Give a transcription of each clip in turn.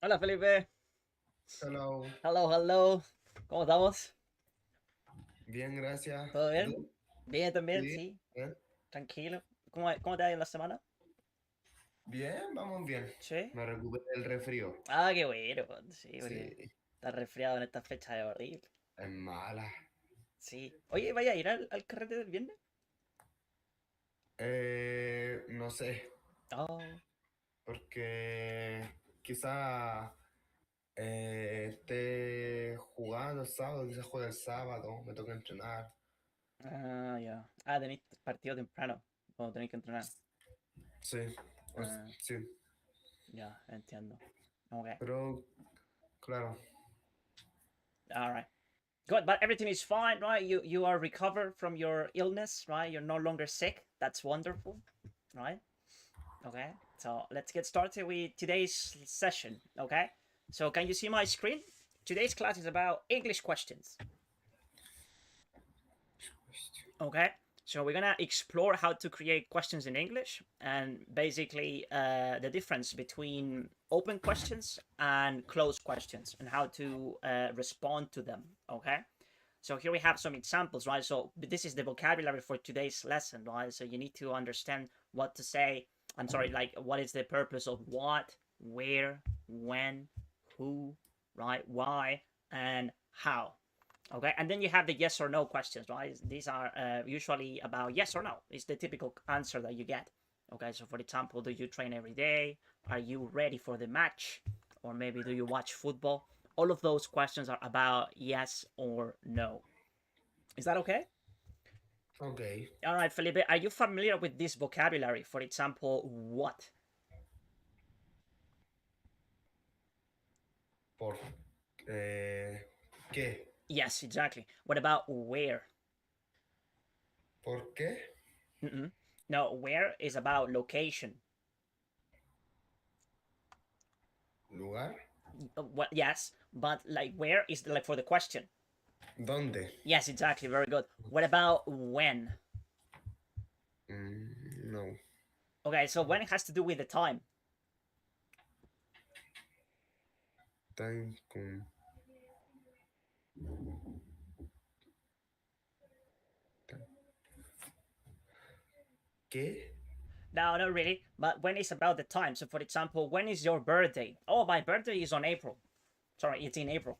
Hola Felipe. Hello. Hello, hello. ¿Cómo estamos? Bien, gracias. ¿Todo ¿Y bien? tú? Bien también, Sí, sí. bien. Tranquilo. ¿Cómo te ha ido en la semana? Bien, vamos bien. Sí. Me recuperé del resfrío. Ah, qué bueno. Sí, porque Sí, estás resfriado en esta fecha es horrible. es mala. Sí. Oye, ¿vaya a ir al carrete del viernes? No sé, Oh. porque quizá esté jugando el sábado, quizás juegue el sábado, me toca entrenar. Ah, ya. Ah, tenéis partido temprano. Cuando tenéis que entrenar. Sí, Ah, sí, ya, entiendo. Okay. pero claro, All right. Good, but everything is fine, right? You are recovered from your illness, right? You're no longer sick. That's wonderful, right? Okay, so let's get started with today's session. Okay, so can you see my screen? Today's class is about English questions. Okay, so we're gonna explore how to create questions in English and basically the difference between open questions and closed questions and how to respond to them. Okay, so here we have some examples, right? So this is the vocabulary for today's lesson, right? So you need to understand what to say. I'm sorry, like what is the purpose of what, where, when, who, right? Why, and how. Okay, and then you have the yes or no questions, right? These are usually about yes or no. It's the typical answer that you get. Okay, so for example, do you train every day? Are you ready for the match? Or maybe do you watch football? All of those questions are about yes or no. Is that okay? ok. All right, Felipe, are you familiar with this vocabulary? For example, what? ¿Por qué? Yes, exactly. What about where? ¿Por qué? Mm-mm. No, where is about location. ¿Lugar? What? Yes, but like where is like for the question. ¿Dónde? Yes, exactly. Very good. What about when? No. Okay, so when has to do with the time. Time con... ¿Qué? No, not really. But when is about the time. So, for example, when is your birthday? Oh, my birthday is on April. Sorry, it's in April.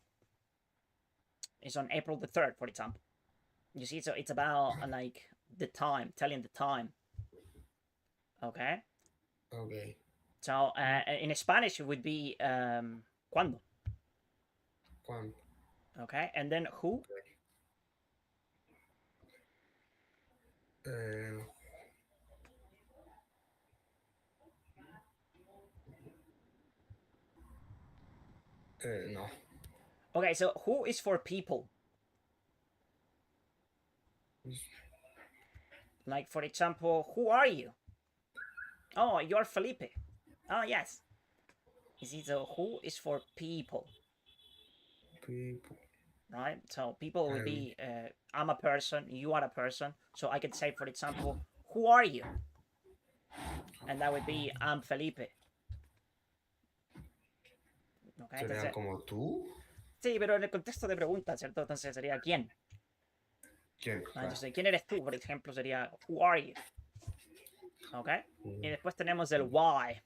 It's on April the 3rd, for example. You see, so it's about like the time, telling the time. Okay. Ok. So in Spanish it would be cuándo. ¿Cuándo? Okay, and then who. Eh, no. Okay, so who is for people. Like for example, who are you? Oh, you're Felipe. Oh yes. You see, so who is for people, People. right? So people would Um, be I'm a person, you are a person. So I could say, for example, who are you? And that would be I'm Felipe. Okay, ¿Serían entonces como tú? sí, pero en el contexto de pregunta, ¿cierto? Entonces sería quién. ¿Quién? ¿No? Claro. Entonces, ¿quién eres tú? Por ejemplo, sería who are you? Okay. Mm. Y después tenemos el why.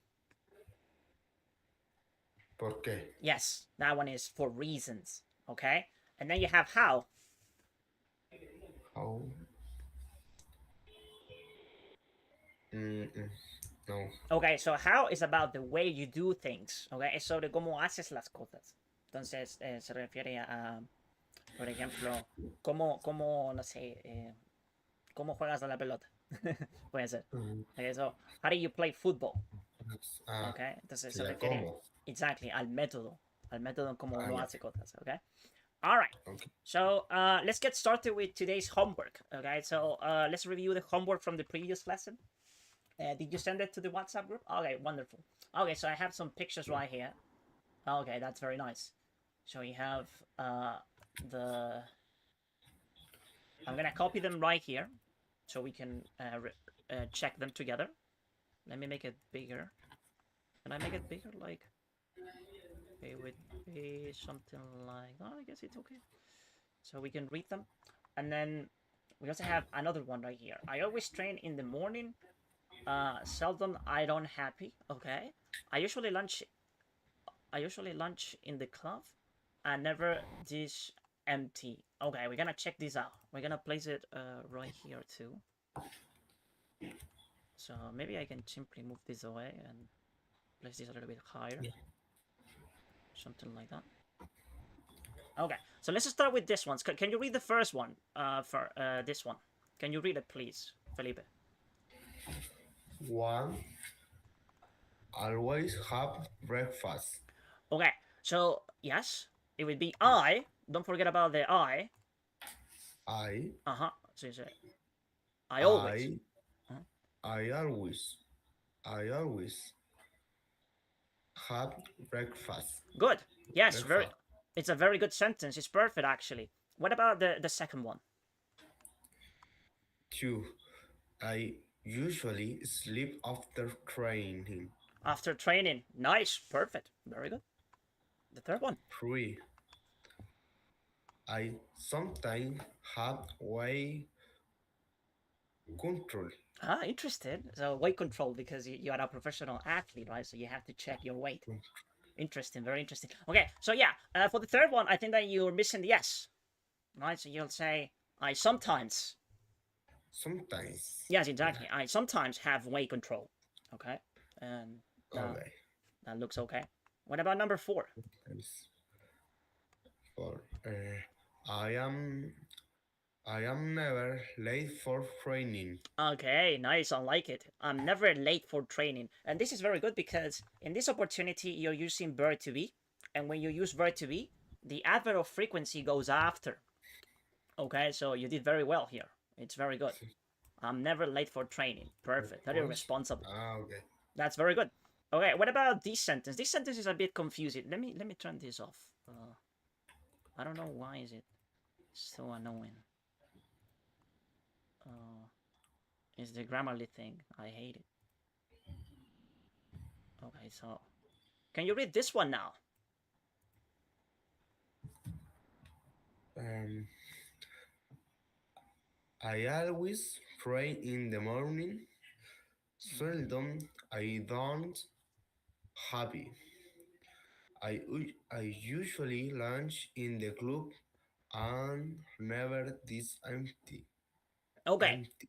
¿Por qué? Yes, that one is for reasons. Okay. And then you have how. How? Mm-mm. No. Okay, so how is about the way you do things. Okay, es sobre cómo haces las cosas. Entonces, se refiere a, por ejemplo, cómo no sé, cómo juegas a la pelota. Puede ser. Mm. Okay, so, how do you play football? Ah, Okay, entonces se sería refiere cómo. exactly al método en cómo Ah, uno ya. hace cosas. Okay. All right. Okay. So let's get started with today's homework. Okay, so let's review the homework from the previous lesson. Did you send it to the WhatsApp group? Okay, wonderful. Okay, so I have some pictures right here. Okay, that's very nice. So you have the. I'm gonna copy them right here, so we can check them together. Let me make it bigger. Can I make it bigger? Like, it would be something like. Oh, I guess it's okay. So we can read them, and then we also have another one right here. I always train in the morning. Seldom I don't happy. Okay. I usually lunch in the club and never dish empty. Okay, we're gonna check this out. We're gonna place it right here too. So maybe I can simply move this away and place this a little bit higher. Yeah. Something like that. Okay, so let's start with this one. Can you read the first one for this one? Can you read it, please, Felipe? One, always have breakfast. Okay, so yes, it would be I. Don't forget about the I. I, So you say, I always. I always, I always have breakfast. Good. Yes, Breakfast. it's a very good sentence. It's perfect, actually. What about the second one? Two, I usually sleep after training. After training. Nice. Perfect. Very good. The third one. Three, I sometimes have weight control. Interested. So weight control because you are a professional athlete, right? So you have to check your weight. Interesting. Very interesting. Okay. So yeah, for the third one, I think that you're missing the S, right? So you'll say I sometimes. Sometimes. Yes, exactly. I sometimes have weight control. Okay. And Okay. that looks okay. What about number 4? For I am never late for training. Okay, nice. I like it. I'm never late for training. And this is very good because in this opportunity, you're using verb to be. And when you use verb to be, the adverb of frequency goes after. Okay, so you did very well here. It's very good. I'm never late for training. Perfect. Very responsible. Okay. That's very good. Okay, what about this sentence? This sentence is a bit confusing. Let me turn this off. I don't know why is it so annoying. It's the Grammarly thing. I hate it. Okay, so can you read this one now? I always train in the morning. Seldom I don't happy. I usually lunch in the club and never this empty. Okay. Empty.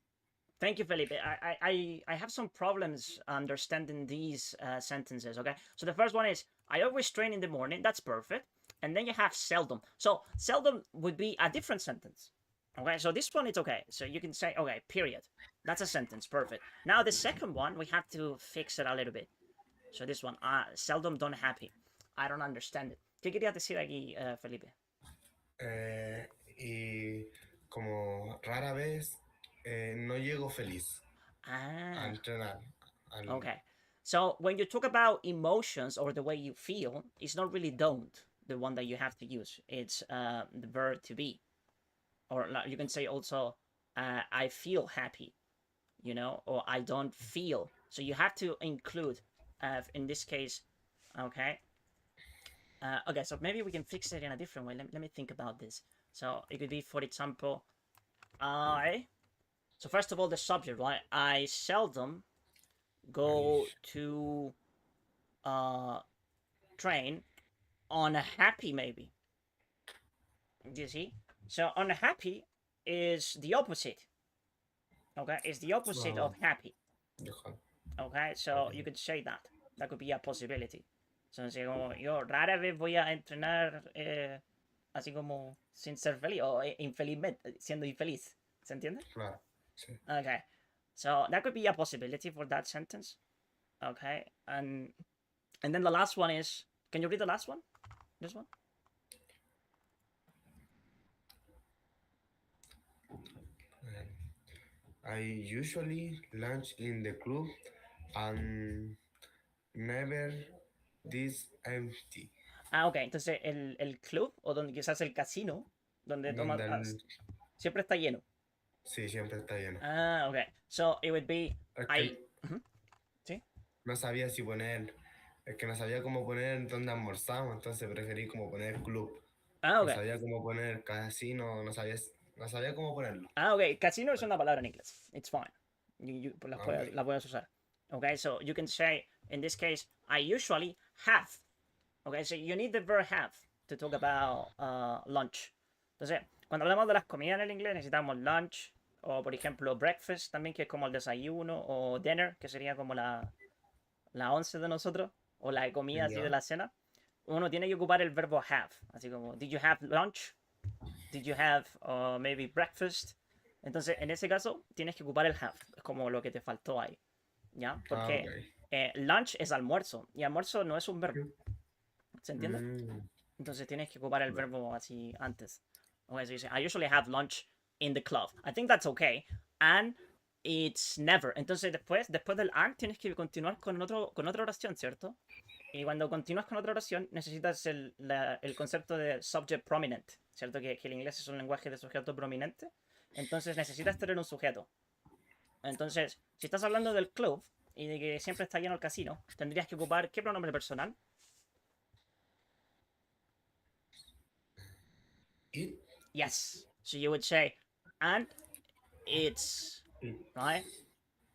Thank you, Felipe. I have some problems understanding these sentences, okay? So the first one is, I always train in the morning. That's perfect. And then you have seldom. So seldom would be a different sentence. Okay, so this one is okay. So you can say, okay, period. That's a sentence. Perfect. Now the second one, we have to fix it a little bit. So this one, seldom don't happy. I don't understand it. ¿Qué querías decir aquí, Felipe? Y como rara vez no llego feliz a entrenar. Okay. So when you talk about emotions or the way you feel, it's not really don't, the one that you have to use. It's the verb to be. Or you can say also, I feel happy, or I don't feel. So you have to include, in this case, okay. Okay, so maybe we can fix it in a different way. Let me think about this. So it could be, for example, So first of all, the subject, right? I seldom go to train unhappy, maybe. You see? So unhappy is the opposite. Okay, it's the opposite of happy. Okay, so you could say that. That could be a possibility. Entonces, como yo rara vez voy a entrenar así como sin ser feliz o infelizmente, siendo infeliz. ¿Se entiende? Claro, sí. Okay, so that could be a possibility for that sentence. Okay, and then the last one is, can you read the last one? This one? I usually lunch in the club and never this empty. Ah, ok, entonces el club o donde quizás el casino, donde toma, siempre está lleno. Sí, siempre está lleno. Ah, ok. So it would be Es I. que ¿Sí? no sabía si poner, es que no sabía cómo poner dónde almorzamos, entonces preferí como poner club. Ah, ok. No sabía cómo poner casino, no sabía cómo ponerlo. Ah, ok. Casino es una palabra en inglés. It's fine. La Okay. puedes usar. Okay, so you can say, in this case, I usually have. Okay, so you need the verb have to talk about lunch. Entonces, cuando hablamos de las comidas en el inglés, necesitamos lunch, o por ejemplo, breakfast también, que es como el desayuno, o dinner, que sería como la once de nosotros, o la comida así de la cena. Uno tiene que ocupar el verbo have, así como, did you have lunch? Did you have maybe breakfast? Entonces, en ese caso, tienes que ocupar el have, es como lo que te faltó ahí, ¿ya? Porque lunch es almuerzo, y almuerzo no es un verbo, ¿se entiende? Entonces tienes que ocupar el verbo así antes. Okay, so you say, I usually have lunch in the club. I think that's okay. And it's never. Entonces después del and tienes que continuar con otra oración, ¿cierto? Y cuando continúas con otra oración necesitas el concepto de subject prominent, ¿cierto? Que el inglés es un lenguaje de sujeto prominente. Entonces necesitas tener un sujeto. Entonces, si estás hablando del club y de que siempre está lleno el casino, tendrías que ocupar ¿qué pronombre personal? It? Yes. So you would say, and it's, right?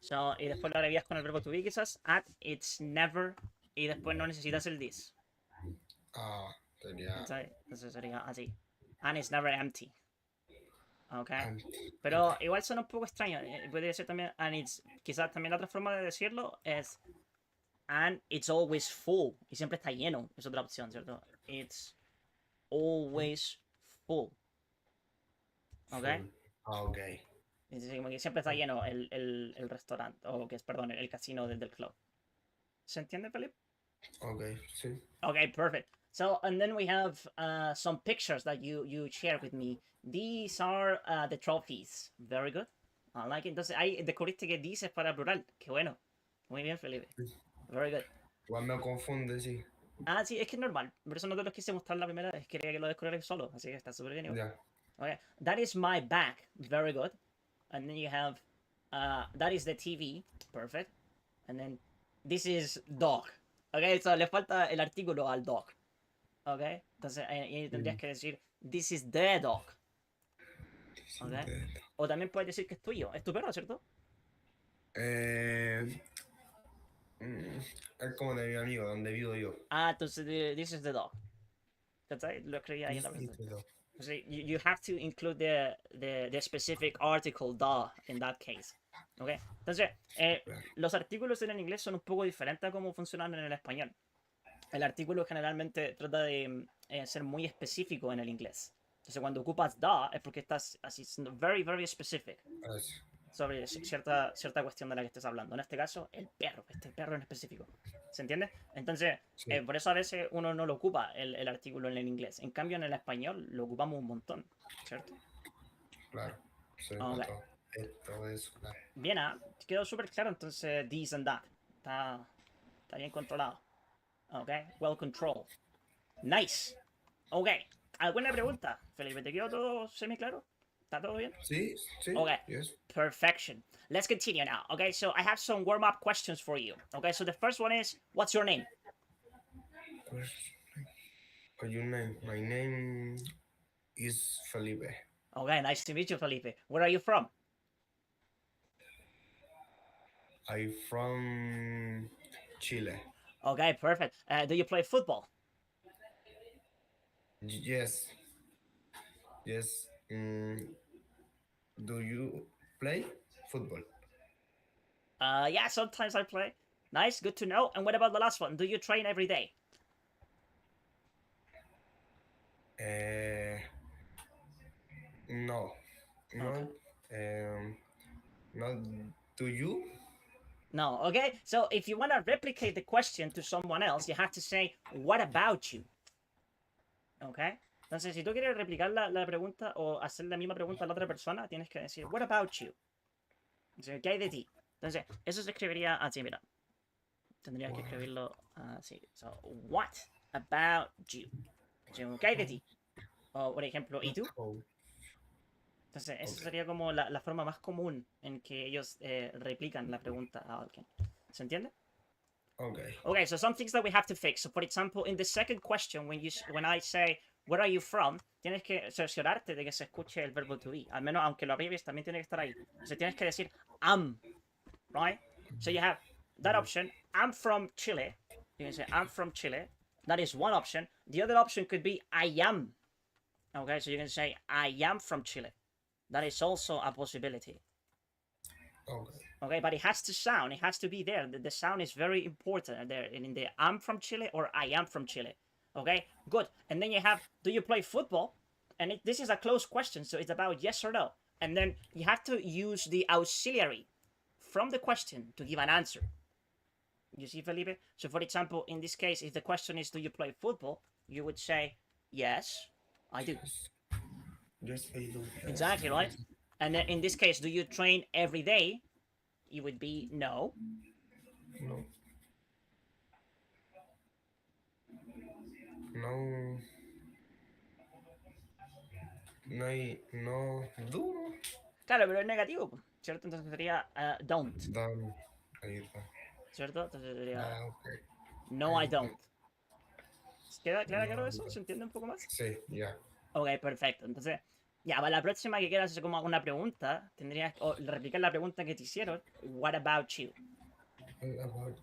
So, y después lo agregas con el verbo to be quizás, and it's never, y después no necesitas el this. Sería... Entonces sería así. And it's never empty. Ok. Pero igual suena un poco extraño. Puede ser también, and it's, quizás también la otra forma de decirlo es, and it's always full. Y siempre está lleno. Es otra opción, ¿cierto? It's always full. ¿Ok? Ok. Es decir, como que siempre está lleno el restaurante, o que es, perdón, el casino del club. ¿Se entiende, Felipe? Okay, sí. Okay, perfect. So, and then we have some pictures that you shared with me. These are the trophies. Very good. I like it. Entonces, ahí descubriste que these es para plural. Qué bueno. Muy bien, Felipe. Very good. Igual me confunde, sí. Ah, sí, es que es normal. Por eso no te los quise mostrar la primera vez. Quería que lo descubrieras solo. Así que está súper bien. Ya. Okay. That is my bag. Very good. And then you have, that is the TV. Perfect. And then, this is dog. Ok, so le falta el artículo al dog. Ok, entonces ahí tendrías que decir, this is the dog. Ok, o también puedes decir que es tuyo. Es tu perro, ¿cierto? Es como de mi amigo, donde vivo yo. Ah, entonces this is the dog. ¿Cachai? Lo escribí ahí en la presentación. So you have to include the specific article the in that case. Okay. Entonces, los artículos en el inglés son un poco diferentes a cómo funcionan en el español. El artículo generalmente trata de ser muy específico en el inglés. Entonces, cuando ocupas the es porque estás así siendo very, very specific sobre cierta cuestión de la que estés hablando. En este caso, el perro, este perro en específico. ¿Se entiende? Entonces, sí. Por eso a veces uno no lo ocupa el artículo en el inglés. En cambio, en el español lo ocupamos un montón, ¿cierto? Claro. Sí, okay. Todo eso, claro. Bien, quedó súper claro entonces this and that. Está bien controlado. Ok, well controlled. Nice. Ok, ¿alguna pregunta, Felipe? ¿Te quedó todo semi claro? ¿Está todo bien? Sí, sí. Okay, yes. Perfection. Let's continue now. Okay, so I have some warm-up questions for you. Okay, so the first one is, what's your name? What's your name? My name is Felipe. Okay, nice to meet you, Felipe. Where are you from? I'm from Chile. Okay, perfect. Do you play football? Yes, yes. Do you play football? Yeah, sometimes I play. Nice, good to know. And what about the last one? Do you train every day? Uh, no, Okay. not, not. Do you? No, okay? So if you want to replicate the question to someone else, you have to say, what about you? Okay? Entonces, si tú quieres replicar la pregunta o hacer la misma pregunta a la otra persona, tienes que decir, what about you? Entonces, ¿qué hay de ti? Entonces, eso se escribiría así, mira. Tendrías que escribirlo así. So, what about you? So, ¿qué hay de ti? O, por ejemplo, ¿y tú? Oh, Entonces, esa okay. sería como la forma más común en que ellos replican la pregunta a alguien. ¿Se entiende? Okay. Okay, so some things that we have to fix. So, for example, in the second question, when I say, where are you from? Tienes que cerciorarte de que se escuche el verbo to be. Al menos, aunque lo abrevies, también tiene que estar ahí. O sea, tienes que decir, am, right? So you have that option, I'm from Chile. You can say, I'm from Chile. That is one option. The other option could be, I am. Okay, so you can say, I am from Chile. That is also a possibility. Okay. Okay, but it has to sound. It has to be there. The sound is very important there in the I'm from Chile or I am from Chile. Okay, good. And then you have, do you play football? And this is a closed question, so it's about yes or no. And then you have to use the auxiliary from the question to give an answer. You see, Felipe? So, for example, in this case, if the question is, do you play football? You would say, yes, I do. Yes. Yes, I do. Yes. Exactly, right? And then in this case, do you train every day? It would be no. No. No. No. No. Do. Claro, pero es negativo, ¿cierto? Entonces sería don't, Done. Ahí está. ¿cierto? Entonces sería Okay. no, I I don't. ¿Queda claro no. eso? ¿Se entiende un poco más? Sí, ya. Ok, perfecto. Entonces, ya, para la próxima que quieras hacer como alguna pregunta, tendrías que replicar la pregunta que te hicieron. What about you? About,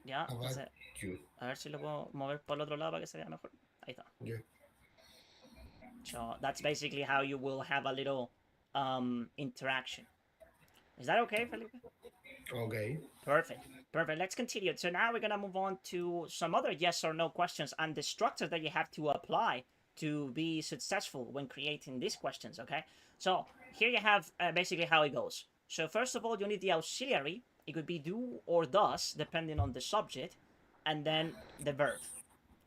¿Ya? about Entonces, you. a ver si lo puedo mover por el otro lado para que se vea mejor. Ahí está. Yeah. So that's basically how you will have a little interaction. Is that okay, Felipe? Okay. Perfect. Perfect. Let's continue. So now we're going to move on to some other yes or no questions and the structure that you have to apply to be successful when creating these questions, okay? So here you have basically how it goes. So first of all, you need the auxiliary. It could be do or does, depending on the subject, and then the verb,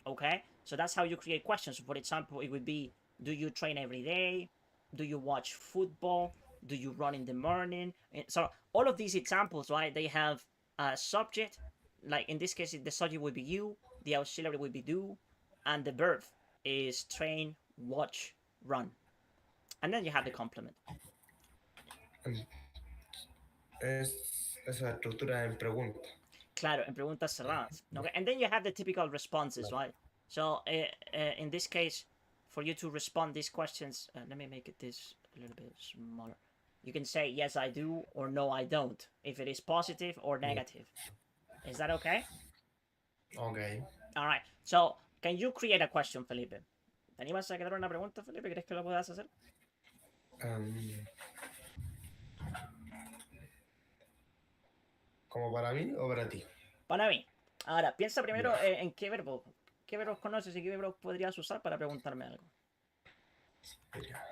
okay? So that's how you create questions. For example, it would be, do you train every day? Do you watch football? Do you run in the morning? So all of these examples, right? They have a subject. Like in this case, the subject would be you. The auxiliary would be do, and the verb is train, watch, run, and then you have the complement. Esa estructura en pregunta. Claro, en preguntas cerradas. Okay, and then you have the typical responses, right? So in this case, for you to respond these questions, let me make it this a little bit smaller. You can say yes, I do, or no, I don't. If it is positive or negative, is that okay? Okay. All right. So can you create a question, Felipe? ¿Te animas a crear una pregunta, Felipe? ¿Crees que lo puedas hacer? ¿Como para mí o para ti? Para mí. Ahora, piensa primero Ya. en qué verbos. ¿Qué verbos conoces y qué verbos podrías usar para preguntarme algo? Mira.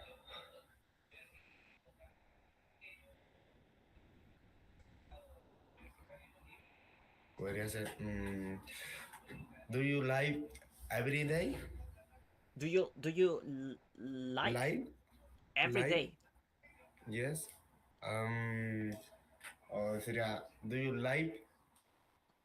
Podría ser. Do you live every day? Do you like Live? every Live? day? Yes. O sería, do you live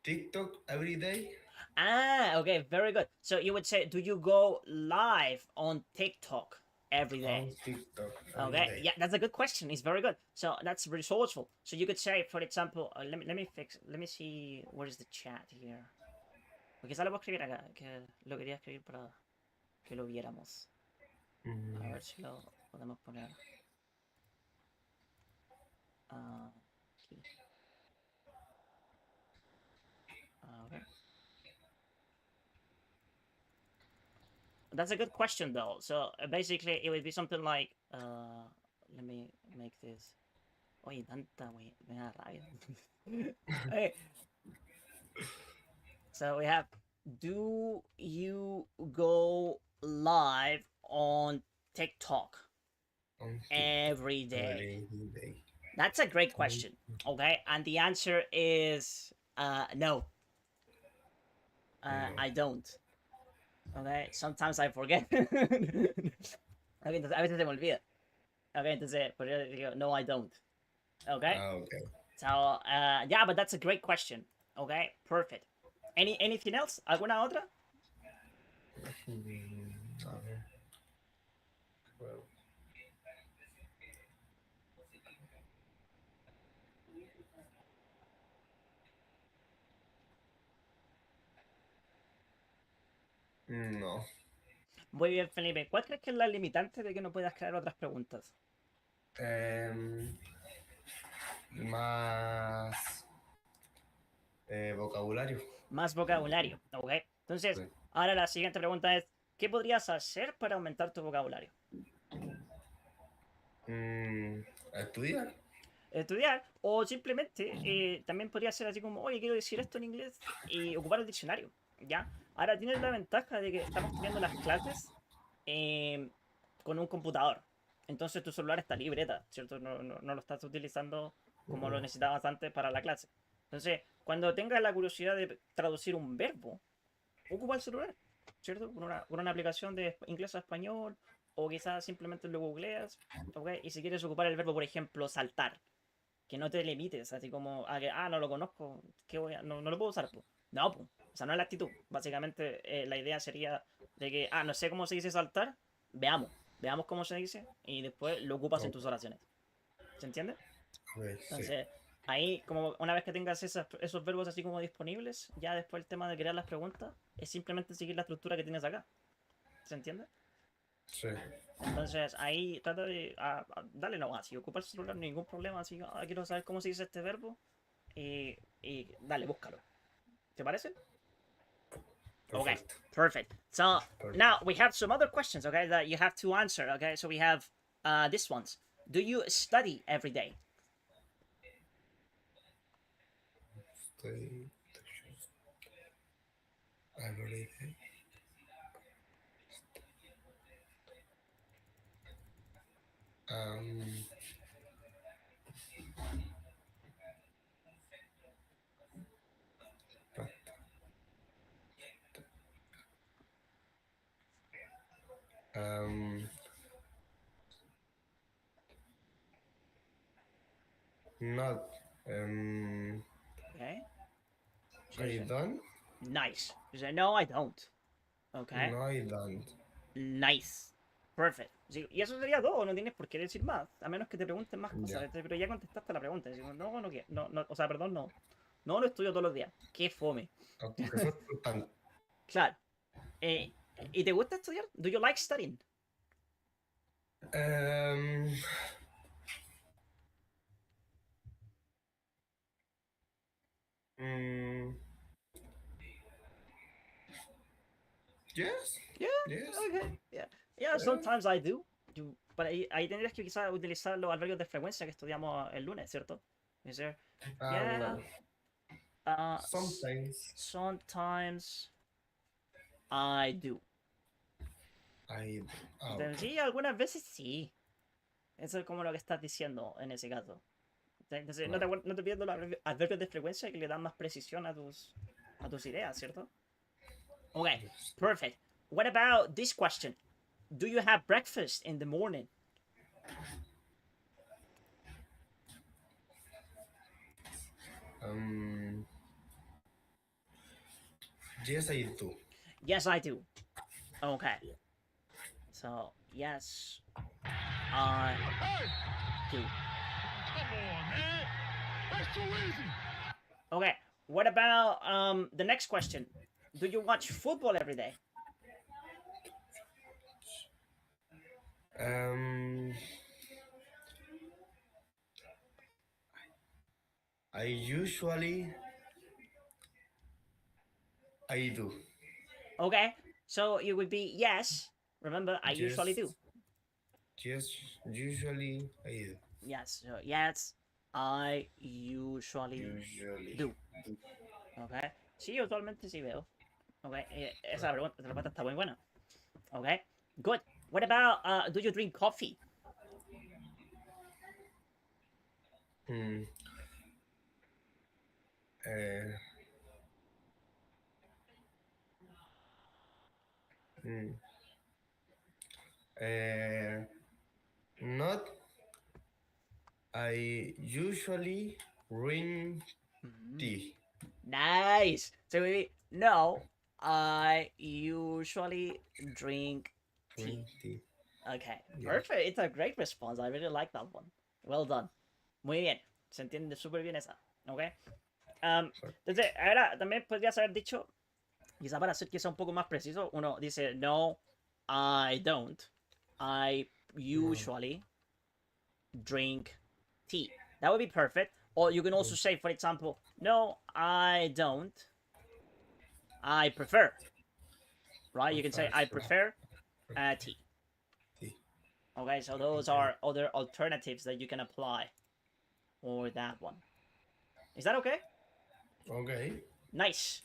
TikTok every day? Ah, okay, very good. So you would say, do you go live on TikTok every day? On TikTok every Okay, day. yeah, that's a good question. It's very good. So that's resourceful. So you could say, for example, let me see where is the chat here. Porque quizá lo puedo escribir acá, que lo quería escribir para que lo viéramos. A ver si lo podemos poner aquí. That's a good question though. So basically, it would be something like, let me make this. Oye, tanta wey, me da rabia. Okay. So we have, do you go live on TikTok On every day? every day. That's a great question. Okay, and the answer is no. No. I don't. Okay, sometimes I forget. Okay, entonces a veces se me olvida. Okay, entonces por eso digo, no, I don't. Okay, Okay. so yeah, but that's a great question. Okay, perfect. Anything else? ¿Alguna otra? A ver. Well, no. Muy bien, Felipe. ¿Cuál crees que es la limitante de que no puedas crear otras preguntas? Más vocabulario. Más vocabulario. Ok. Entonces, Sí. ahora la siguiente pregunta es, ¿qué podrías hacer para aumentar tu vocabulario? Estudiar. Estudiar o simplemente también podría ser así como, oye, quiero decir esto en inglés y ocupar el diccionario, ¿ya? Ahora tienes la ventaja de que estamos teniendo las clases eh, con un computador. Entonces tu celular está libreta, ¿cierto? No lo estás utilizando como lo necesitabas antes para la clase. Entonces, cuando tengas la curiosidad de traducir un verbo, ocupa el celular, ¿cierto? Con una aplicación de inglés a español o quizás simplemente lo googleas, ¿ok? Y si quieres ocupar el verbo, por ejemplo, saltar, que no te limites, así como a que, no lo conozco, no lo puedo usar, pues. No, pues. O sea, no es la actitud. Básicamente, la idea sería de que, no sé cómo se dice saltar, veamos cómo se dice y después lo ocupas en Ok, tus oraciones. ¿Se entiende? sí. Entonces, ahí, como una vez que tengas esos verbos así como disponibles, ya después el tema de crear las preguntas es simplemente seguir la estructura que tienes acá. ¿Se entiende? Sí. Entonces, ahí trata de darle nomás. Si ocupa el celular, ningún problema. Así, quiero saber cómo se dice este verbo. Y dale, búscalo. ¿Te parece? Okay, Perfecto. perfect. So Perfecto. now we have some other questions, okay, that you have to answer. Okay, so we have this ones. Do you study every day? Estoy. Every day. Um, um, not. Okay. I don't. Nice. You say, no, I don't. Okay. No, I don't. Nice. Perfect. Sí, y eso sería todo, no tienes por qué decir más, a menos que te pregunten más cosas, Ya. pero ya contestaste la pregunta. Decimos, no, no, no, o sea, perdón, no. No lo estudio todos los días. Qué fome. Aunque fue por tan. Claro. Eh, ¿Y te gusta estudiar? Do you like studying? Um, mm, yes. Yeah, Yes. okay. Yeah. Yeah, sometimes I do. Pero ahí tendrías que quizás utilizar los albergues de frecuencia que estudiamos el lunes, ¿cierto? Is there? Yeah. Well, Uh, sometimes sometimes I do. I. Entonces, Okay. sí, algunas veces sí. Eso es como lo que estás diciendo en ese caso. Entonces, no te, Well, no te pierdas los adverbios de frecuencia que le dan más precisión a tus ideas, ¿cierto? Okay, yes. perfect. What about this question? Do you have breakfast in the morning? Um, yes, I do. Yes, I do. Okay. So, yes, I do. Come on, man. That's too easy. Okay. What about the next question? Do you watch football every day? Um, I usually I do. Okay. So it would be yes. Remember, I usually do. Yes, usually I do. Yes. So yes, I usually do. Okay. Sí, usualmente sí veo. Okay. Esa respuesta está muy buena. Okay. Good. What about do you drink coffee? Mm, eh, mm, eh, not. I usually drink tea. Nice. So maybe no, I usually drink tea. Drink tea. Okay, Yeah. perfect. It's a great response. I really like that one. Well done. Muy bien. Se entiende súper bien esa. Ok. Entonces, ahora también podrías haber dicho, quizá para ser quizá un poco más preciso, uno dice, no, I don't. I usually drink tea. That would be perfect. Or you can also say, for example, no, I don't. I prefer. Right? You can say, I prefer tea. Okay, so those are other alternatives that you can apply for that one. Is that okay? Okay. Nice.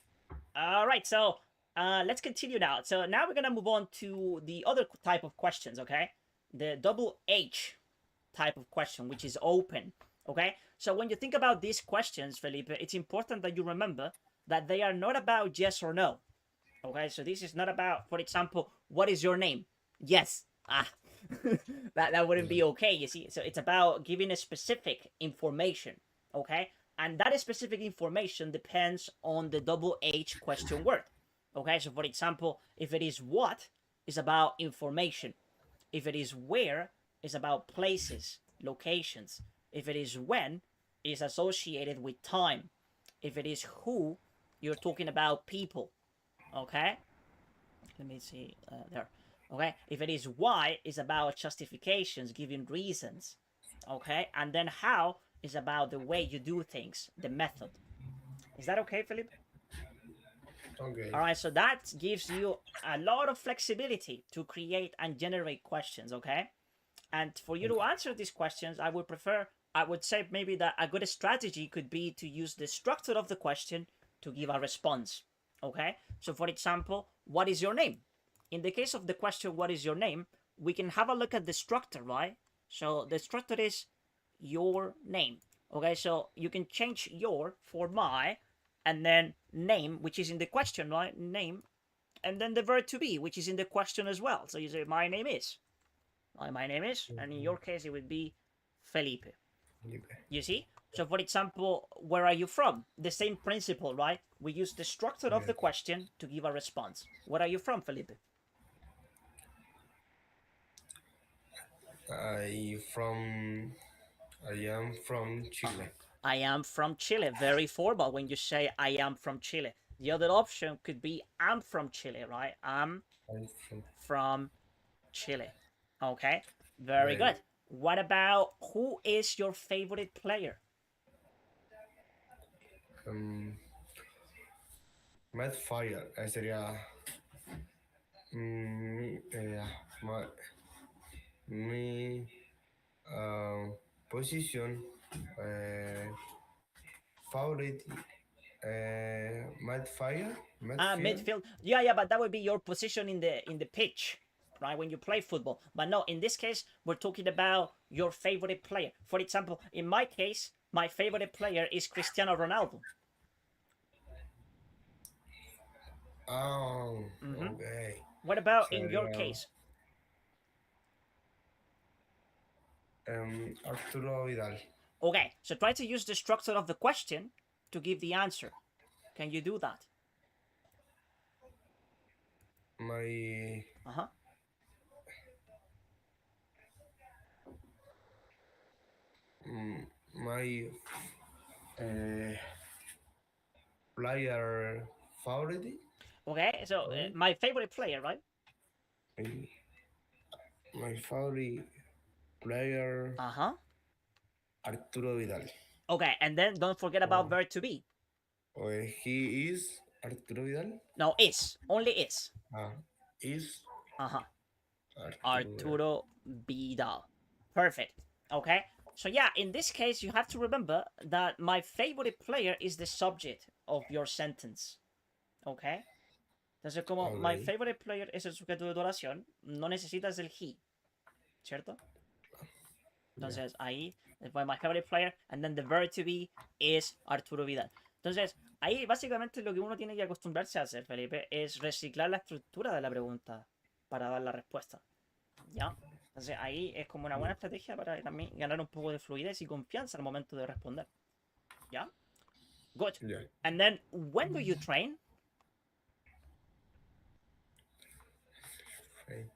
All right, so let's continue now. So now we're gonna move on to the other type of questions, okay? The double H type of question, which is open, okay? So when you think about these questions, Felipe, it's important that you remember that they are not about yes or no, okay? So this is not about, for example, what is your name? Yes. That wouldn't be okay, you see. So it's about giving a specific information, okay? And that specific information depends on the double H question word. Okay, so for example, if it is what, it's about information. If it is where, it's about places, locations. If it is when, it's associated with time. If it is who, you're talking about people. Okay? Let me see there. Okay? If it is why, it's about justifications, giving reasons. Okay? And then how is about the way you do things, the method. Is that okay, Philip? Okay. All right, so that gives you a lot of flexibility to create and generate questions, okay? And for you to answer these questions, I would say maybe that a good strategy could be to use the structure of the question to give a response, okay? So for example, what is your name? In the case of the question, what is your name? We can have a look at the structure, right? So the structure is your name, okay? So you can change your for my, and then name, which is in the question, right? Name, and then the verb to be, which is in the question as well. So you say, my name is. My name is, and in your case, it would be Felipe. You see? So, for example, where are you from? The same principle, right? We use the structure of the question to give a response. Where are you from, Felipe? I am from Chile. I am from Chile. Very formal when you say I am from Chile. The other option could be I'm from Chile, right? I'm from Chile. Okay, very good. What about who is your favorite player? Matt Fire. Sería mi position favorite Matt Fire. Midfield. Yeah, but that would be your position in the pitch, right? When you play football. But no, in this case, we're talking about your favorite player. For example, in my case, my favorite player is Cristiano Ronaldo. Oh, okay. What about in your case? Arturo Vidal. Okay, so try to use the structure of the question to give the answer. Can you do that? My my player favorite. Okay, so my favorite player, right? My favorite player. Arturo Vidal. Okay, and then don't forget about verb to be. He is Arturo Vidal. No, is only is. is Uh-huh. Arturo. Arturo Vidal. Perfect. Okay. So yeah, in this case, you have to remember that my favorite player is the subject of your sentence. Okay. Entonces, como my Okay. favorite player es el sujeto de tu oración, no necesitas el he, ¿cierto? Entonces, ahí, después my favorite player, and then the verb to be is Arturo Vidal. Entonces, ahí básicamente lo que uno tiene que acostumbrarse a hacer, Felipe, es reciclar la estructura de la pregunta para dar la respuesta. ¿Ya? Entonces, ahí es como una buena estrategia para también ganar un poco de fluidez y confianza al momento de responder. ¿Ya? Good. Yeah. And then, when do you train? Okay.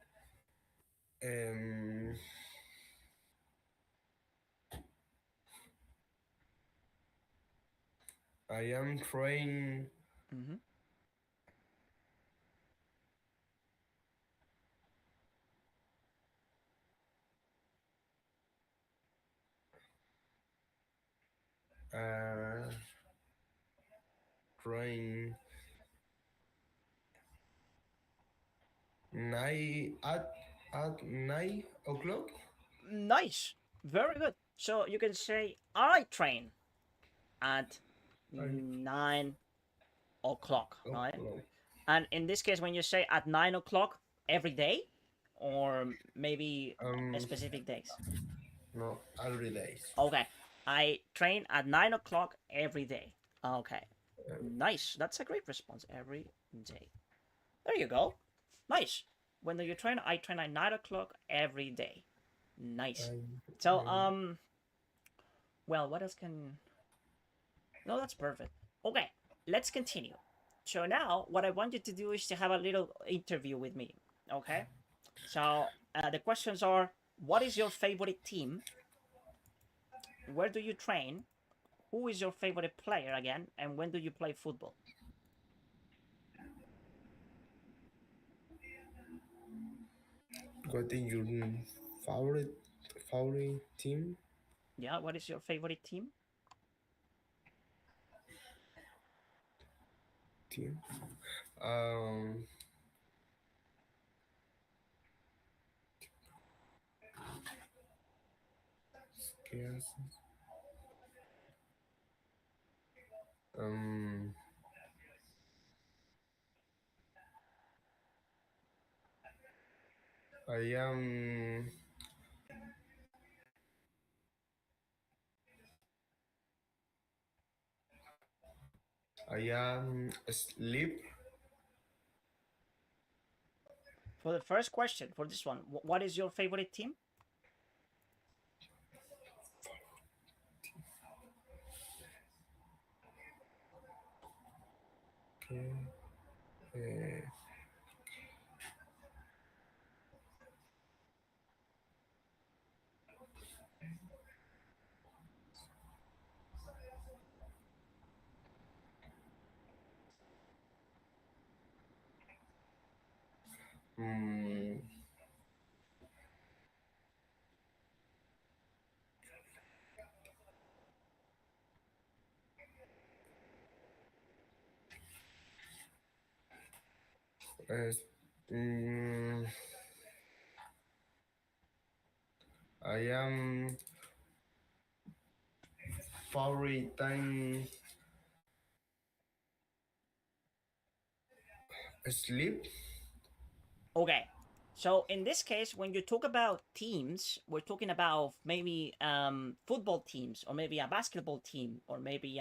Um, I am trained Mm-hmm. uh, train 9 o'clock. Nice. Very good. So, you can say, I train at 9 o'clock, right? O'clock. And in this case, when you say at 9 o'clock every day, or maybe specific days. No, every day. Okay, I train at 9 o'clock every day. Okay, nice. That's a great response. Every day. There you go. Nice. When do you train? I train at 9 o'clock every day. Nice. So well, what else can? No, that's perfect. Okay, let's continue. So now, what I want you to do is to have a little interview with me. Okay. So the questions are: what is your favorite team? Where do you train? Who is your favorite player again? And when do you play football? What is your favorite team? Yeah, what is your favorite team? Team. Um. Yes. Um. I am. I am asleep. For the first question, for this one, what is your favorite team? Okay. Uh, mm, es- mm, I am favorite time sleep. Okay. So in this case, when you talk about teams, we're talking about maybe football teams, or maybe a basketball team, or maybe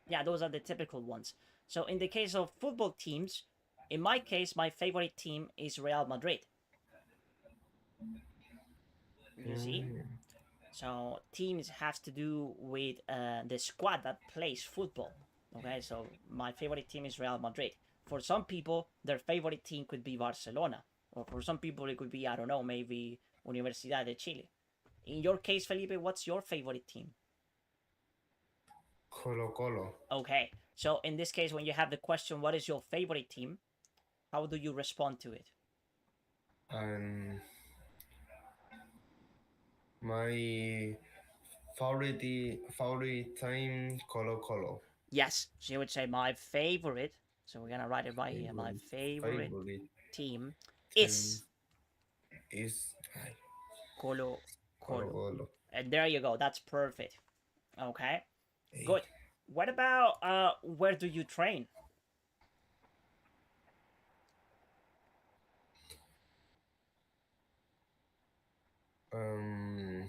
yeah, those are the typical ones. So in the case of football teams, in my case, my favorite team is Real Madrid. You see? Mm, So teams has to do with the squad that plays football. Okay, so my favorite team is Real Madrid. For some people, their favorite team could be Barcelona, or for some people, it could be, I don't know, maybe Universidad de Chile. In your case, Felipe, what's your favorite team? Colo Colo. Okay, so in this case, when you have the question, what is your favorite team? How do you respond to it? And my favorite time Colo Colo. Yes, so you would say my favorite So we're gonna write it right here. My favorite team is is ay, Colo Colo Colo. Colo. And there you go. That's perfect. Okay. Hey. Good. What about where do you train? Um,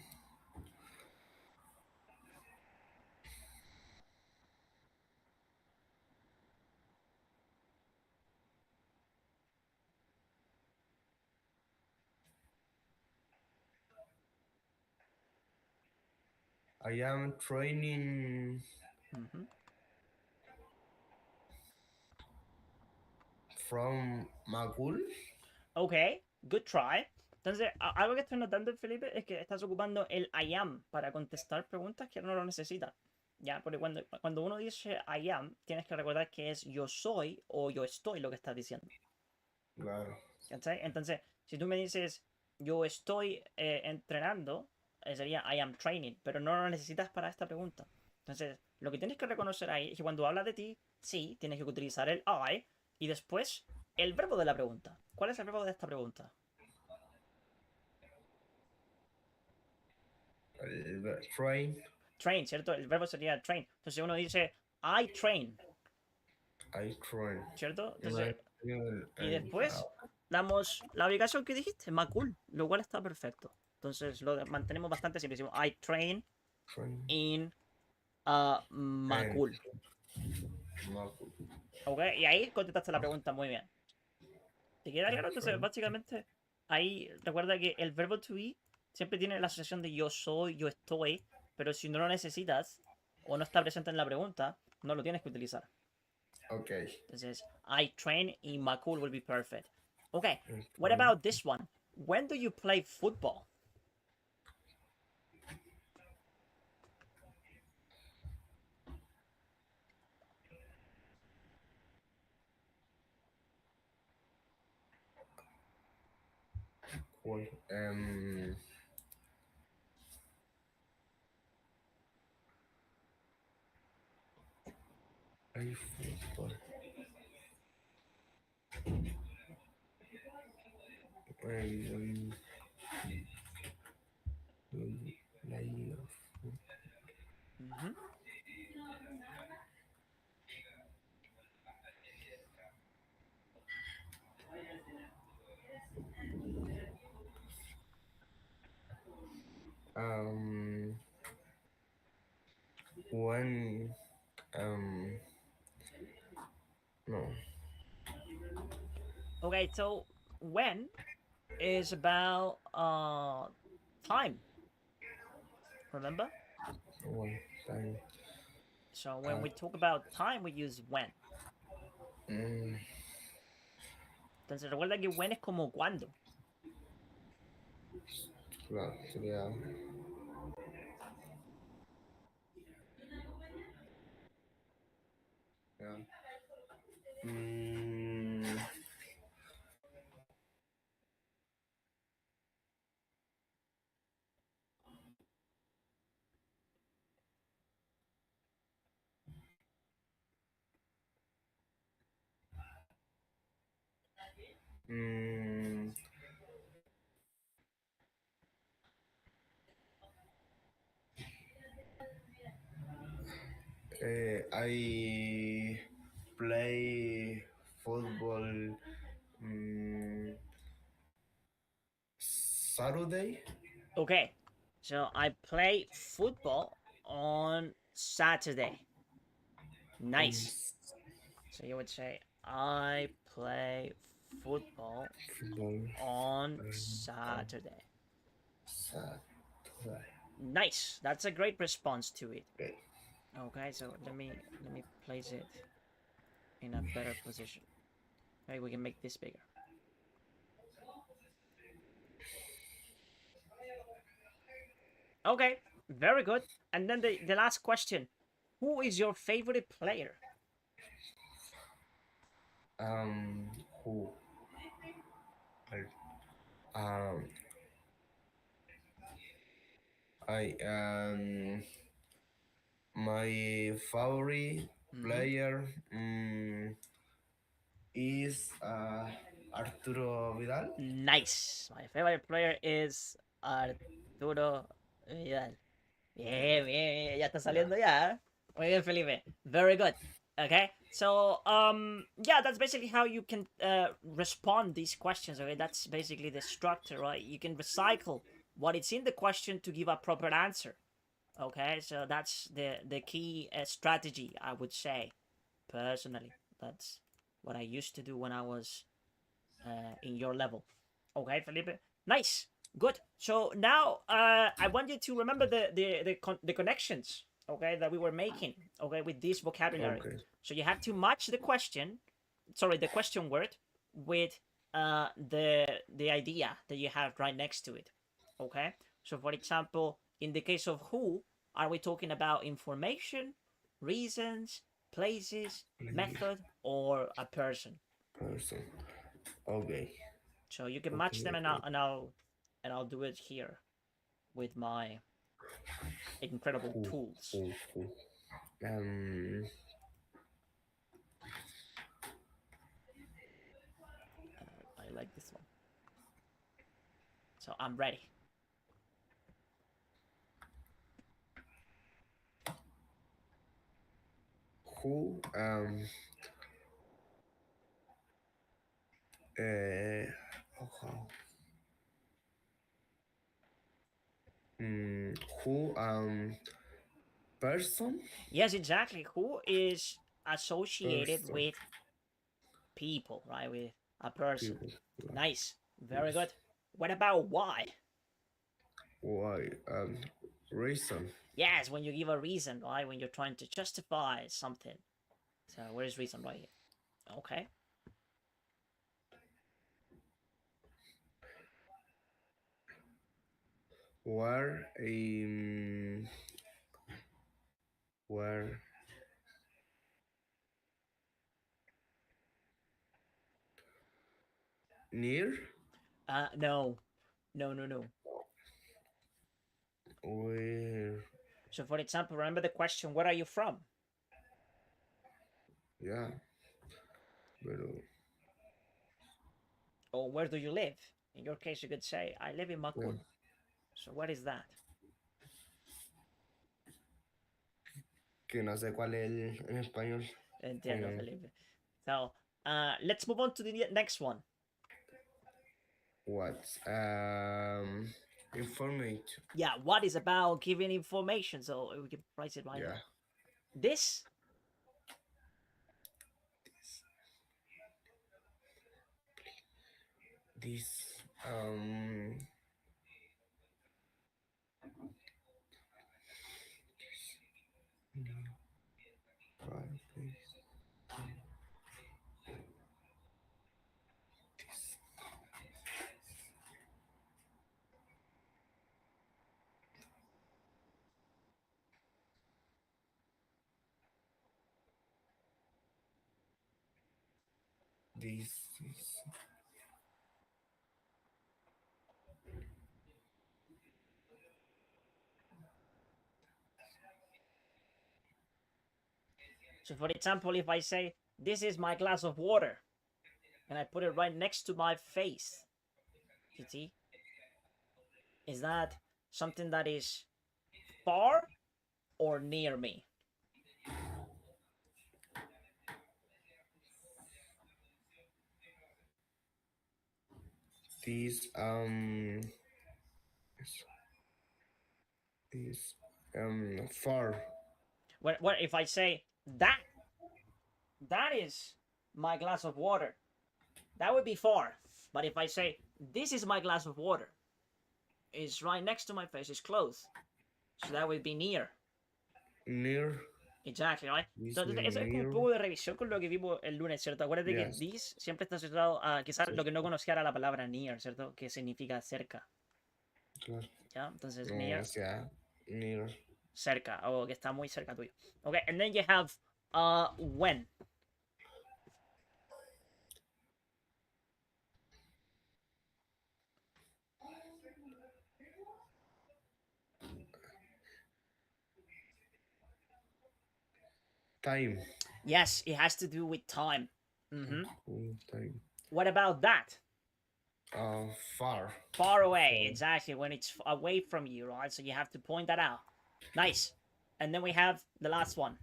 I am training Mm-hmm. from Macul. Ok, good try. Entonces, algo que estoy notando, Felipe, es que estás ocupando el I am para contestar preguntas que no lo necesitan. Ya, porque cuando uno dice I am, tienes que recordar que es yo soy o yo estoy lo que estás diciendo. Claro. ¿Cachai? Entonces, si tú me dices yo estoy entrenando, sería I am training, pero no lo necesitas para esta pregunta. Entonces, lo que tienes que reconocer ahí es que cuando hablas de ti, sí, tienes que utilizar el I y después el verbo de la pregunta. ¿Cuál es el verbo de esta pregunta? Train. Train, ¿cierto? El verbo sería train. Entonces uno dice I train, I train. ¿cierto? No, Entonces, y después damos la ubicación que dijiste, Macul, lo cual está perfecto. Entonces lo mantenemos bastante simple. Decimos I train train. in Macul. Macul. ¿Ok? Y ahí contestaste la pregunta muy bien. ¿Te queda claro? Entonces, básicamente, ahí recuerda que el verbo to be siempre tiene la asociación de yo soy, yo estoy, pero si no lo necesitas o no está presente en la pregunta, no lo tienes que utilizar. Okay. Entonces, I train in Macul will be perfect. Okay, what about this one? When do you play football? Cool. Play football. Mm-hmm. When no. Okay, so when is about time. Remember? One time. So when we talk about time, we use when. Entonces recuerda que when es como cuando. Claro, sería. Yeah. I play football Saturday. Okay, so I play football on Saturday. Nice. So you would say, I play football on Saturday. Saturday. Nice. That's a great response to it. Okay. Okay, so let me place it in a better position. Maybe we can make this bigger. Okay, very good. And then the last question. Who is your favorite player? Who? Um, I my favorite player. is Arturo Vidal. Nice. My favorite player is Arturo Vidal. Bien, bien, ya está saliendo ya. Muy bien, Felipe. Very good. Okay, so yeah, that's basically how you can respond these questions. Okay, that's basically the structure, right? You can recycle what is in the question to give a proper answer. Okay, so that's the key strategy, I would say. Personally, that's what I used to do when I was in your level. Okay, Felipe. Nice. Good. So now I want you to remember the connections, okay, that we were making, okay, with this vocabulary. Okay. So you have to match the question, the question word with the idea that you have right next to it. Okay. So for example, in the case of who, are we talking about information, reasons, places, method, or a person? Person. Okay. So you can match them, and I'll do it here with my incredible Who, tools. who. I like this one. So I'm ready. Who how? Who person? Yes, exactly. Who is associated Person. with people, right? With a person. People. Nice. Very Yes. good. What about why? Why? Reason. Yes, when you give a reason, right? When you're trying to justify something. So where is reason right here? Okay. Where where near? No. No. Where? So for example, remember the question, where are you from? Yeah. Pero Or where do you live? In your case, you could say, I live in Macul. yeah. So what is that? Que no sé cuál es en español. Entiendo, Felipe. So let's move on to the next one. What? Information. Yeah, what is about giving information? So we can price it right Yeah. now. This This right, please. This. This is So for example, if I say this is my glass of water and I put it right next to my face, you see? Is that something that is far or near me? this is far. Where if I say that is my glass of water, that would be far. But if I say this is my glass of water, it's right next to my face, it's close, so that would be near. Near. Exactly, right? This Entonces, is eso es como un near. poco de revisión con lo que vimos el lunes, ¿cierto? Acuérdate que Yes. this siempre está asociado a quizás Sí. lo que no conocía era la palabra near, ¿cierto? Que significa cerca. Claro. ¿Ya? Entonces, No, near, o sea, near. cerca, o que está muy cerca tuyo. Okay, and then you have when. Time. Yes, it has to do with time. Mm-hmm. Time. What about that? Far. Far away, Far. exactly, when it's away from you, right? So you have to point that out. Nice. And then we have the last one.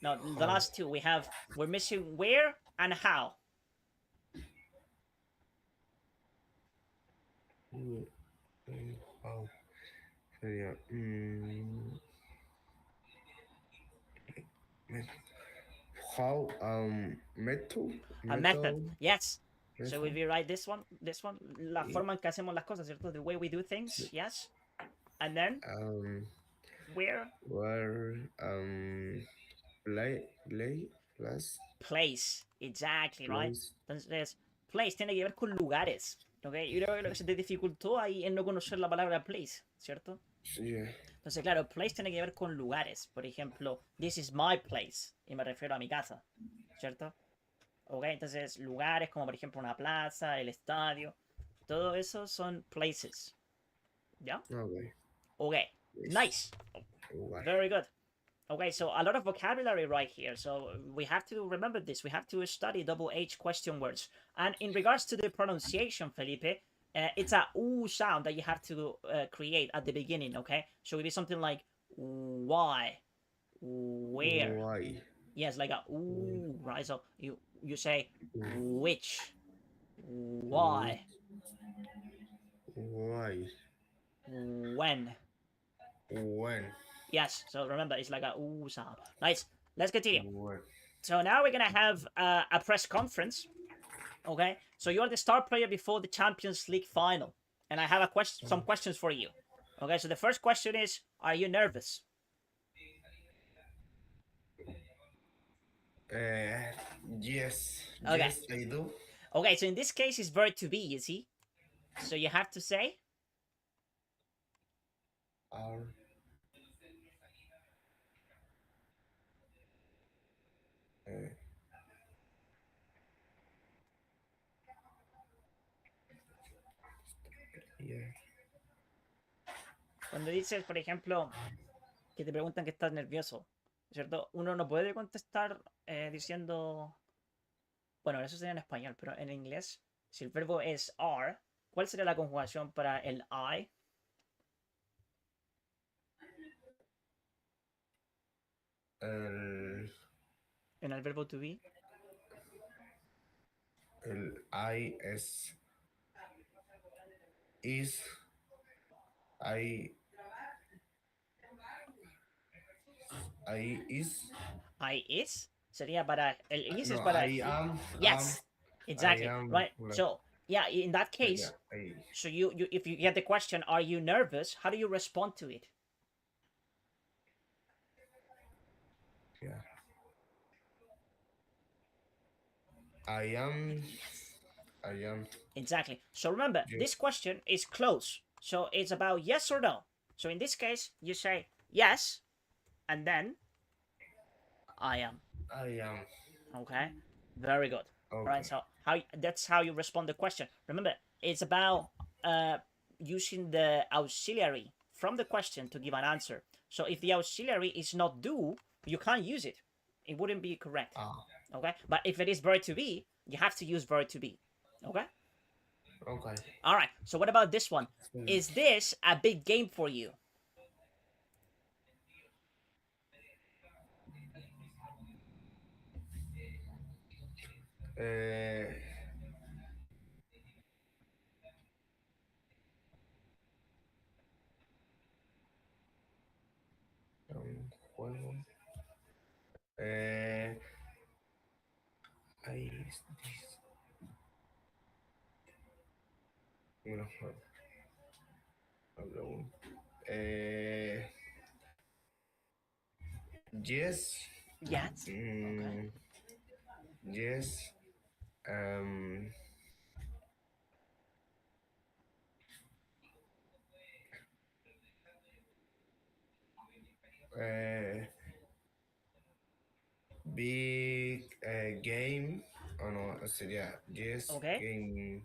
No, the How. last two. We're missing where and how. How. Sería. How. Metal. A method. Metal. Yes. So Metal. will we write this one? This one? La Y- forma en que hacemos las cosas, ¿cierto? The way we do things. Yes. And then where? Where. Place. Place. Exactly, right? Place. Entonces, place tiene que ver con lugares. ¿Ok? Yo creo que lo que se te dificultó ahí es no conocer la palabra place, ¿cierto? Yeah. Entonces, claro, place tiene que ver con lugares. Por ejemplo, this is my place. Y me refiero a mi casa, ¿cierto? ¿Ok? Entonces, lugares como por ejemplo una plaza, el estadio. Todo eso son places. ¿Ya? Okay. Ok. Nice. Lugar. Very good. Okay, so a lot of vocabulary right here. So we have to remember this. We have to study double H question words. And in regards to the pronunciation, Felipe, it's a oo sound that you have to create at the beginning, okay? So it be something like why, where. Why? Yes, like a ooh, right? So you say which, why, Why? when. When? Yes, so remember, it's like a ooh sound. Nice. Let's continue. When? So now we're gonna have a press conference. Okay, so you're the star player before the Champions League final, and I have some questions for you. Okay, so the first question is: are you nervous? Yes. Okay. Yes, I do. Okay, so in this case, it's verb to be, you see. So you have to say Are. Yeah. cuando dices, por ejemplo, que te preguntan que estás nervioso, ¿cierto? Uno no puede contestar diciendo, bueno, eso sería en español, pero en inglés, si el verbo es are, ¿cuál sería la conjugación para el I? En el verbo to be. El I is. I is. I is sería para el is No, es para I am. yes, exactly, am, right. like- So yeah, in that case, Yeah, so you if you get the question, are you nervous? How do you respond to it? yeah. I am. Exactly. So remember, Yeah. this question is close. So it's about yes or no. So in this case, you say yes, and then I am. I am. Okay. Very good. Okay. All right. So that's how you respond the question. Remember, it's about using the auxiliary from the question to give an answer. So if the auxiliary is not do, you can't use it. It wouldn't be correct. Ah. Okay. But if it is verb to be, you have to use verb to be. Okay. Okay. All right. So what about this one? Is this a big game for you? Un juego. Ahí es. Bueno, yes. Yes. Okay. Yes. Big game. O no, sería yes. Okay. Game.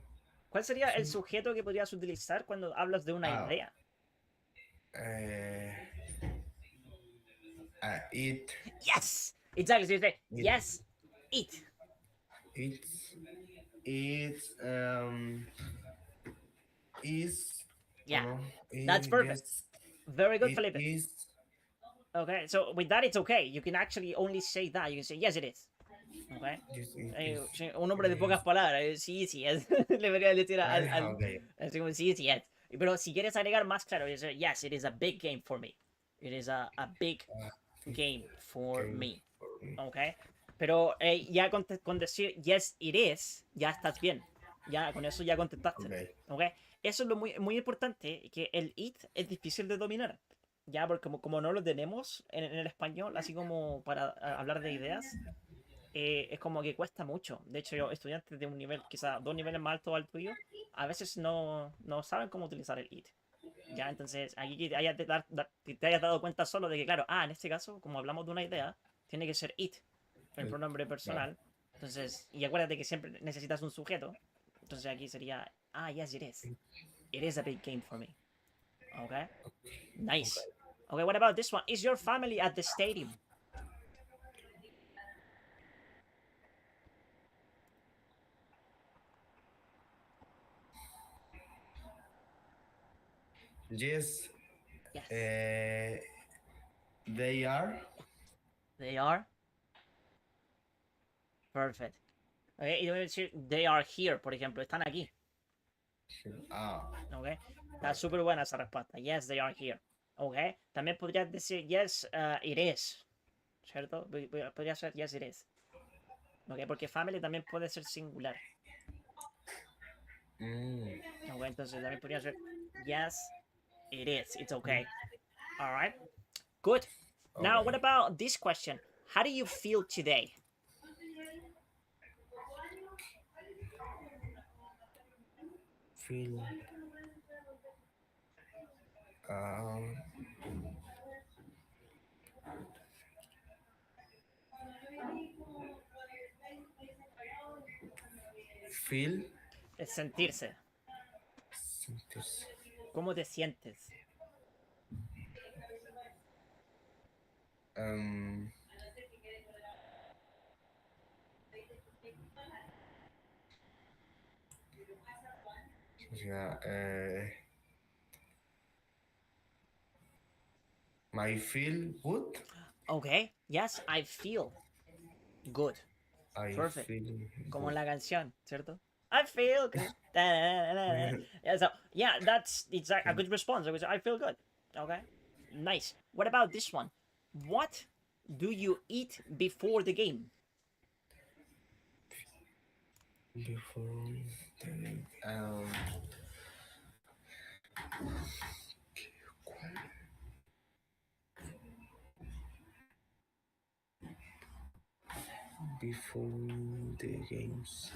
¿Cuál sería el sujeto que podrías utilizar cuando hablas de una idea? It. Yes. Exactly. So you say yes. Eat. It's is Yeah, no that's perfect. yes Very good, it Felipe. is Okay, so with that it's okay. You can actually only say that. You can say yes, it is. Okay. yes it is Sí, un hombre de yes. pocas palabras. Sí, sí, es. Le debería decir Okay. así como sí, sí, es. Pero si quieres agregar más claro, es yes, it is a big game for me. It is a big game for Okay. me. Okay. Pero ya con decir yes, it is, ya estás bien. Ya con eso ya contestaste. Okay. Okay. Eso es lo muy importante, que el it es difícil de dominar. Ya, porque como no lo tenemos en el español, así como para hablar de ideas, es como que cuesta mucho. De hecho, estudiantes de un nivel, quizá 2 niveles más alto al tuyo, a veces no saben cómo utilizar el it. Ya, entonces, aquí que te hayas dado cuenta solo de que, claro, en este caso, como hablamos de una idea, tiene que ser it, el pronombre Claro. personal. Entonces, y acuérdate que siempre necesitas un sujeto. Entonces aquí sería, yes, it is. It is a big game for me. Okay? Nice. Okay, what about this one? Is your family at the stadium? Yes, Yes. they are. They are? Perfect. Okay, y voy a decir, they are here, por ejemplo, están aquí. Ah, Okay, está súper buena esa respuesta. Yes, they are here. Okay, también podrías decir, yes, it is. ¿Cierto? Podría ser, yes, it is. Okay, porque family también puede ser singular. mm, Okay, entonces también podría ser, yes, it is. It's okay. All right. Good. Now, what okay. about this question? How do you feel today? Feel. Um, feel. Es sentirse. Sentirse. ¿Cómo te sientes? Um, o sea, my feel good. Okay. Yes, I feel good. I Perfect. feel Como en good. la canción, ¿cierto? I feel good. Yeah, so, yeah, it's a good response. I feel good. Okay. Nice. What about this one? What do you eat before the game? Before um, before the games.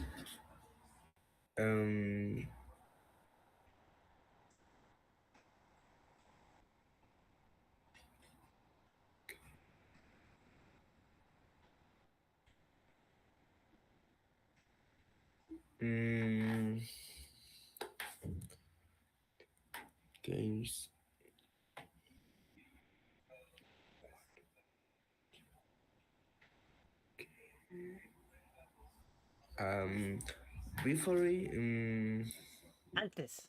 Um, mm, games. Um, before Antes.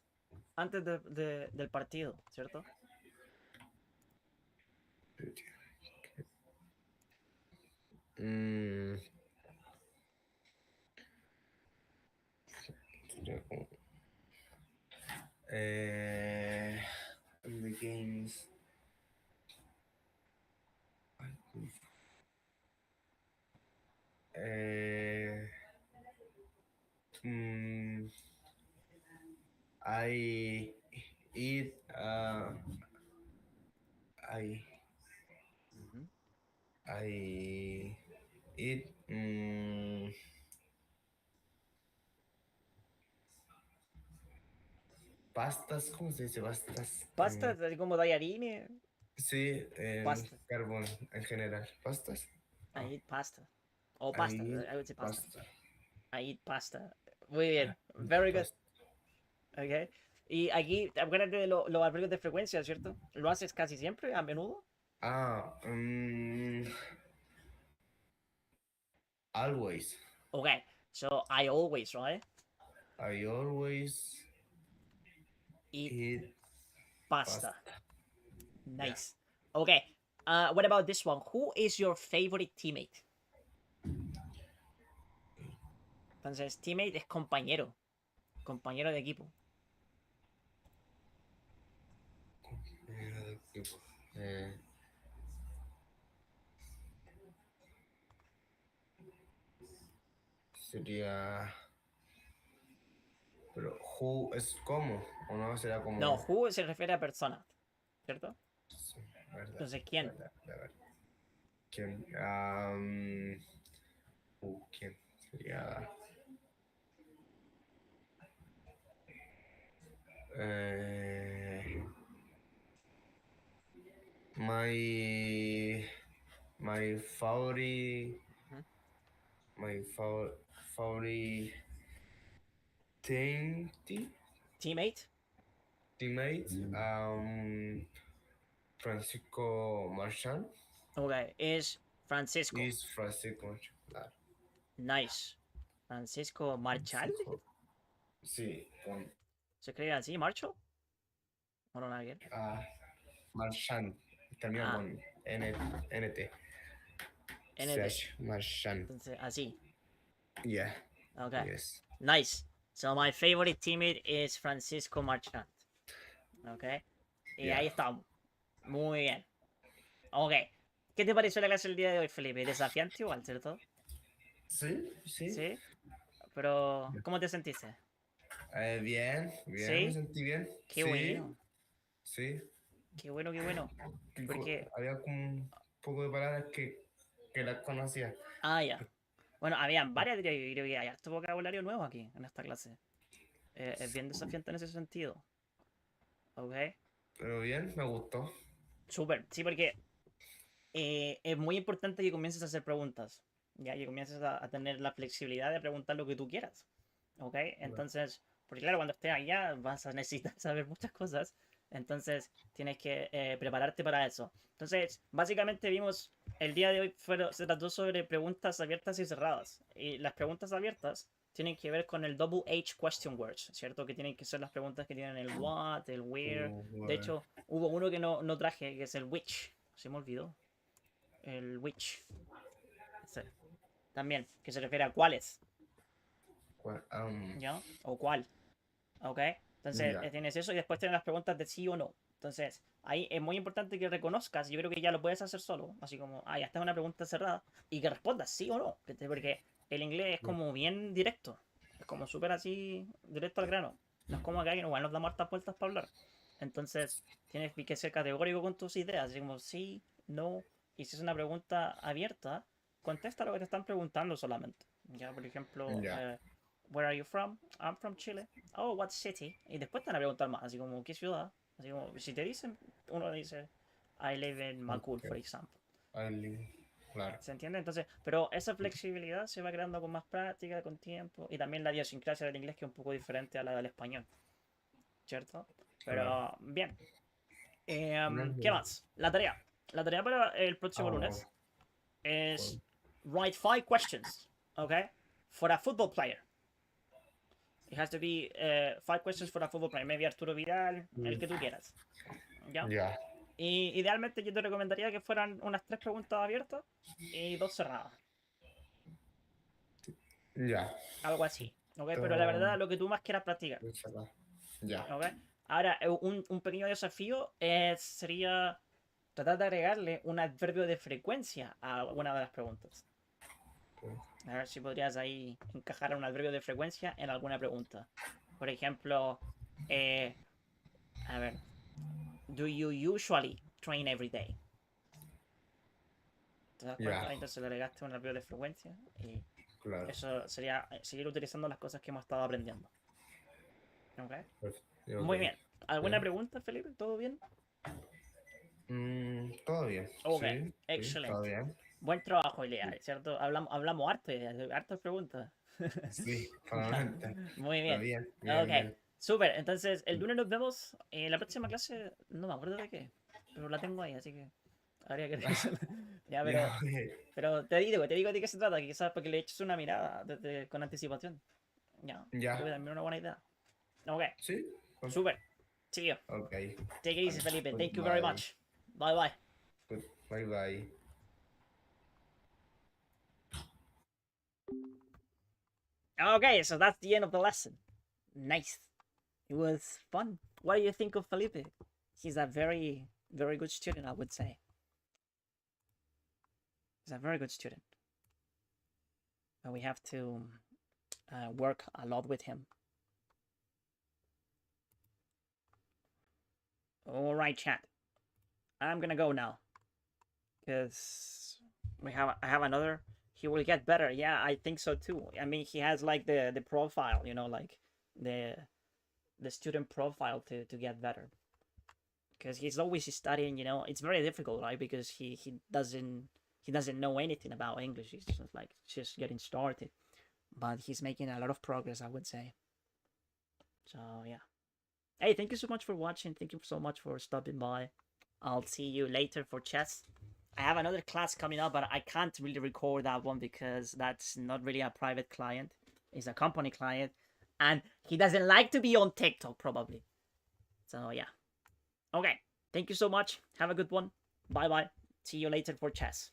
Antes del partido, ¿cierto? mm, sería como, the games. Eh, mm, I eat. I Ujú. I eat. Pastas, ¿cómo se dice pastas? Pasta, así como tallarines. Sí, Pasta. carbón en general. ¿Pastas? I Ah, eat pasta. O pasta. I eat I would say pasta. pasta. I eat pasta. Muy I bien. eat Very good. pasta. Okay. Y aquí, acuérdate de los arbitros de frecuencia, ¿cierto? ¿Lo haces casi siempre, a menudo? Ah, always. Okay, so I always, right? I always Eat eat pasta. pasta. Nice. Okay, what about this one? Who is your favorite teammate? Entonces, teammate es compañero. Compañero de equipo. Eh, sería. Pero who es como, o no será como. No, who se refiere a persona, ¿cierto? Sí, verdad, Entonces, ¿quién? verdad. ¿Quién? ¿Quién? Sería. Eh, my my favorite Ujú. my favorite team Teammate. teammate Francisco Marchand Okay, is Francisco. is Francisco Marchand. Claro, Nice. Francisco Marchal. Francisco. Sí, con ¿Se escribe así, Marcho? ¿O no, nada que ver? Marchand. Termina Ah, con NT. ND. Marchand. Entonces, así. Yeah. Okay. Yes. Nice. So my favorite teammate is Francisco Marchand. Okay. Y Yeah. ahí estamos. Muy bien. Ok. ¿Qué te pareció la clase el día de hoy, Felipe? Desafiante igual, ¿cierto? Sí, sí. Sí. Pero, ¿cómo te sentiste? Bien, me ¿Sí? sentí bien. Qué Sí, bueno. sí. Qué bueno, qué bueno. Porque, Había como un poco de palabras que las conocía. ya. Bueno, habían varias, diría yo, y creo que hay harto vocabulario nuevo aquí, en esta clase. Es bien desafiante en ese sentido. Ok. Pero bien, me gustó. Súper. Sí, porque es muy importante que comiences a hacer preguntas. Ya, que comiences a tener la flexibilidad de preguntar lo que tú quieras. ¿Ok? Entonces, porque claro, cuando estés allá vas a necesitar saber muchas cosas. Entonces, tienes que prepararte para eso. Entonces, básicamente vimos, el día de hoy se trató sobre preguntas abiertas y cerradas. Y las preguntas abiertas tienen que ver con el double H question words, ¿cierto? Que tienen que ser las preguntas que tienen el what, el where. De Bueno, hecho, hubo uno que no traje, que es el which. Se me olvidó. El which. Sí. También, que se refiere a cuáles, ¿ya? O cuál, ¿ok? Entonces, ya. tienes eso y después tienes las preguntas de sí o no. Entonces, ahí es muy importante que reconozcas, yo creo que ya lo puedes hacer solo, así como, ya está una pregunta cerrada, y que respondas sí o no, porque el inglés es como bien directo, es como súper así, directo al grano. No es como acá que igual nos damos hartas vueltas para hablar. Entonces, tienes que ser categórico con tus ideas, así como sí, no, y si es una pregunta abierta, contesta lo que te están preguntando solamente. Ya, por ejemplo, Ya. where are you from? I'm from Chile. Oh, what city? Y después te van a preguntar más, así como, ¿qué ciudad? Así como, si te dicen, uno dice, I live in Macul, Ok. por ejemplo. Claro. ¿Se entiende? Entonces, pero esa flexibilidad se va creando con más práctica, con tiempo, y también la idiosincrasia del inglés que es un poco diferente a la del español, ¿cierto? Claro. Pero, bien. No, ¿Qué no. más? La tarea. La tarea para el próximo Ah, lunes es bueno. write 5 questions, okay, for a football player. It has to be 5 questions for a football player. Maybe Arturo Vidal, el que tú quieras. ¿Ya? Ya. Y idealmente yo te recomendaría que fueran unas 3 preguntas abiertas y 2 cerradas. Ya. Algo así. ¿Ok? Pero la Esto. verdad, lo que tú más quieras practicar. Ya. ¿Ok? Ahora, un pequeño desafío sería tratar de agregarle un adverbio de frecuencia a alguna de las preguntas. A ver si podrías ahí encajar un adverbio de frecuencia en alguna pregunta. Por ejemplo, a ver, do you usually train every day? ¿Te das Ya. cuenta? Entonces le agregaste un adverbio de frecuencia y Claro. eso sería seguir utilizando las cosas que hemos estado aprendiendo. ¿Ok? Perfecto. Ok. Muy bien. ¿Alguna Bien. pregunta, Felipe? ¿Todo bien? Todo bien. Ok, Sí, sí, todo excelente. bien. Buen trabajo, Ilea, Sí, ¿cierto? Hablamos harto, hartas preguntas. sí, Ya, probablemente. muy Pero bien. bien, bien, Ok, bien. súper. Entonces, el lunes nos vemos en la próxima clase. No me acuerdo de qué, pero la tengo ahí, así que Habría que revisarlo. Ya, Ya, ok. pero te digo de qué se trata, quizás para que le eches una mirada con anticipación. Ya, creo que Ya. también es una buena idea. Ok, ¿Sí? super. See you. Ok. Take it easy, Vale. Felipe. Thank you very Goodbye. much. Bye bye. Bye bye. Okay, so that's the end of the lesson. Nice. It was fun. What do you think of Felipe? He's a very, very good student, I would say. He's a very good student. But we have to work a lot with him. All right, chat. I'm gonna go now because I have another. He will get better. Yeah, I think so too. I mean, he has like the profile, you know, like the student profile to get better. Because he's always studying, you know. It's very difficult, right? Because he doesn't know anything about English. He's just getting started, but he's making a lot of progress, I would say. So yeah. Hey, thank you so much for watching. Thank you so much for stopping by. I'll see you later for chess. I have another class coming up, but I can't really record that one because that's not really a private client. It's a company client, and he doesn't like to be on TikTok, probably. So yeah. Okay. Thank you so much. Have a good one. Bye bye. See you later for chess.